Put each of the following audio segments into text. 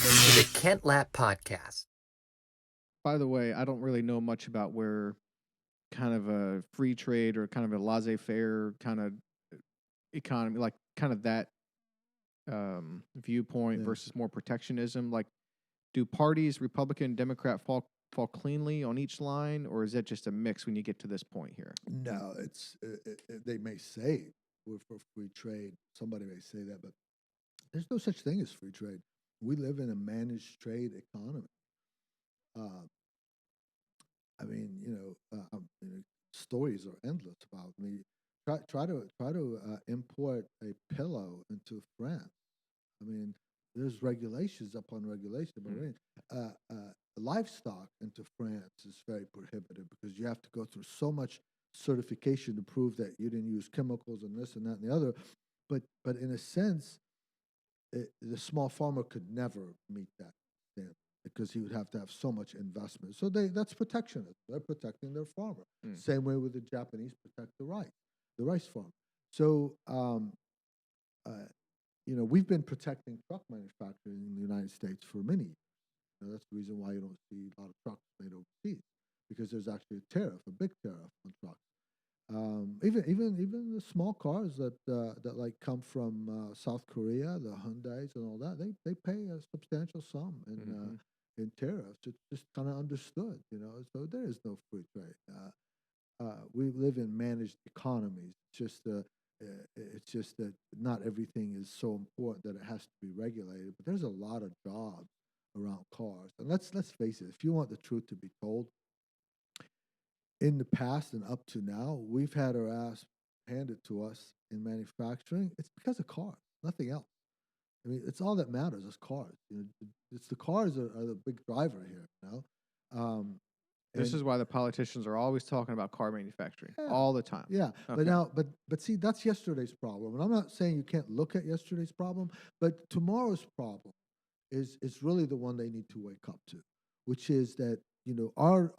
Welcome to the Kent Lapp Podcast. By the way, I don't really know much about where kind of a free trade or kind of a laissez-faire kind of economy, like kind of that viewpoint versus more protectionism. Like, do parties, Republican, Democrat, fall cleanly on each line, or is that just a mix when you get to this point here? No, they may say we're for free trade. Somebody may say that, but there's no such thing as free trade. We live in a managed trade economy. Uh, stories are endless about me. Try to import a pillow into France. I mean, there's regulations upon regulation, but livestock into France is very prohibitive because you have to go through so much certification to prove that you didn't use chemicals and this and that and the other. But in a sense, the small farmer could never meet that standard because he would have to have so much investment. So that's protectionism. They're protecting their farmer. Same way with the Japanese protect the rice farm. So we've been protecting truck manufacturing in the United States for many years. That's the reason why you don't see a lot of trucks made overseas because there's actually a tariff, a big tariff on trucks. Even the small cars that like come from South Korea, the Hyundais and all that, they pay a substantial sum in tariffs. It's just kind of understood, So there is no free trade. We live in managed economies. It's just that not everything is so important that it has to be regulated. But there's a lot of jobs around cars, and let's face it. If you want the truth to be told, in the past and up to now, we've had our ass handed to us in manufacturing. It's because of cars, nothing else. I mean, it's all that matters is cars. It's the cars are the big driver here. This is why the politicians are always talking about car manufacturing all the time. Yeah, okay. but see, that's yesterday's problem, and I'm not saying you can't look at yesterday's problem, but tomorrow's problem is really the one they need to wake up to, which is that our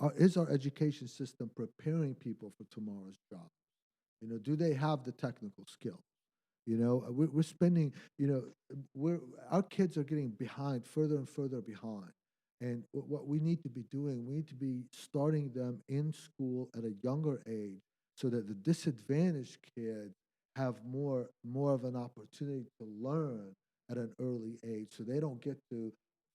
education system preparing people for tomorrow's job? Do they have the technical skills? We're spending. Our kids are getting behind, further and further behind. And what we need to be doing, we need to be starting them in school at a younger age so that the disadvantaged kids have more of an opportunity to learn at an early age so they don't get to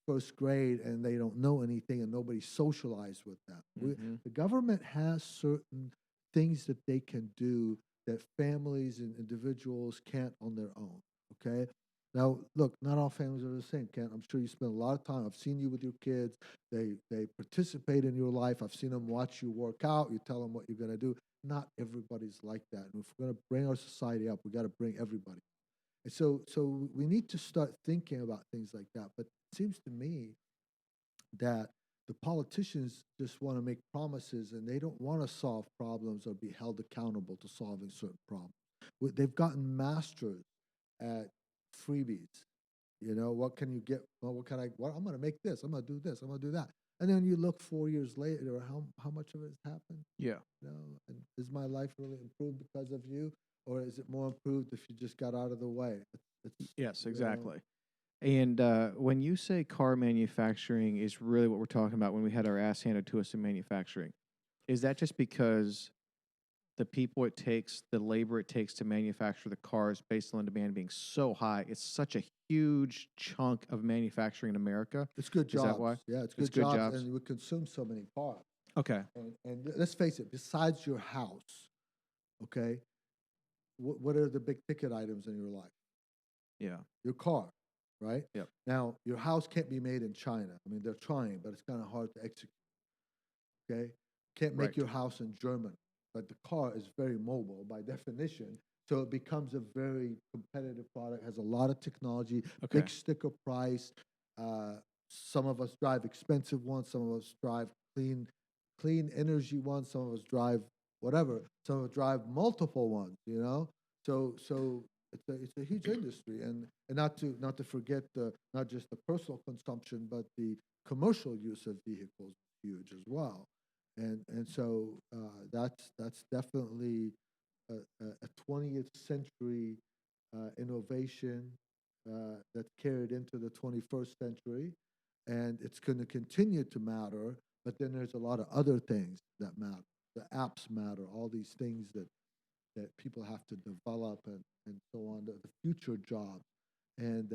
first grade and they don't know anything and nobody socialized with them. The government has certain things that they can do that families and individuals can't on their own, okay? Now, look, not all families are the same, Ken. I'm sure you spend a lot of time. I've seen you with your kids. They participate in your life. I've seen them watch you work out. You tell them what you're going to do. Not everybody's like that. And if we're going to bring our society up, we got to bring everybody. And so we need to start thinking about things like that. But it seems to me that the politicians just want to make promises and they don't want to solve problems or be held accountable to solving certain problems. They've gotten masters at freebies. What can you get? Well, I'm going to make this. I'm going to do this. I'm going to do that. And then you look 4 years later, how much of it has happened? Yeah. And is my life really improved because of you? Or is it more improved if you just got out of the way? Yes, exactly. And when you say car manufacturing is really what we're talking about when we had our ass handed to us in manufacturing, is that just because the people it takes, the labor it takes to manufacture the cars based on demand being so high, it's such a huge chunk of manufacturing in America? It's good jobs. Is that why? Yeah, it's good jobs. And we consume so many cars. Okay. And let's face it, besides your house, okay, what are the big ticket items in your life? Yeah. Your car, right? Yep. Now, your house can't be made in China. I mean, they're trying, but it's kind of hard to execute. Okay? Can't make your house in Germany. But the car is very mobile by definition. So it becomes a very competitive product, has a lot of technology, big sticker price. Some of us drive expensive ones, some of us drive clean energy ones, some of us drive whatever, some of us drive multiple ones, So it's a huge industry, and not to forget not just the personal consumption, but the commercial use of vehicles is huge as well, and so that's definitely a 20th century innovation that carried into the 21st century, and it's going to continue to matter. But then there's a lot of other things that matter. The apps matter. All these things that people have to develop and so on. The future jobs, and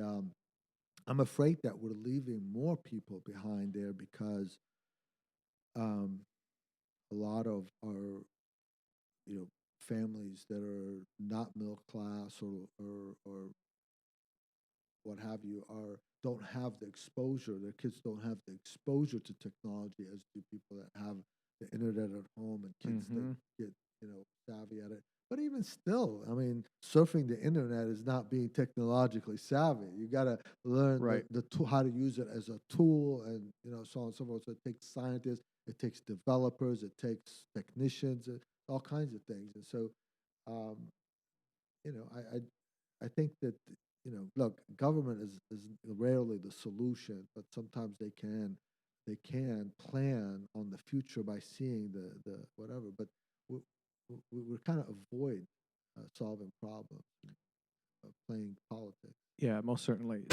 I'm afraid that we're leaving more people behind there because um, a lot of our families that are not middle class or what have you are don't have the exposure. Their kids don't have the exposure to technology as do people that have the internet at home and kids that Mm-hmm. get savvy at it. But even still, I mean, surfing the internet is not being technologically savvy. You got to learn Right. the tool, how to use it as a tool, and so on and so forth. So it takes scientists, it takes developers, it takes technicians, all kinds of things. And so, um, I think that look, government is rarely the solution, but sometimes they can plan on the future by seeing the whatever. But we, we're kind of avoid solving problems, playing politics. Yeah, most certainly.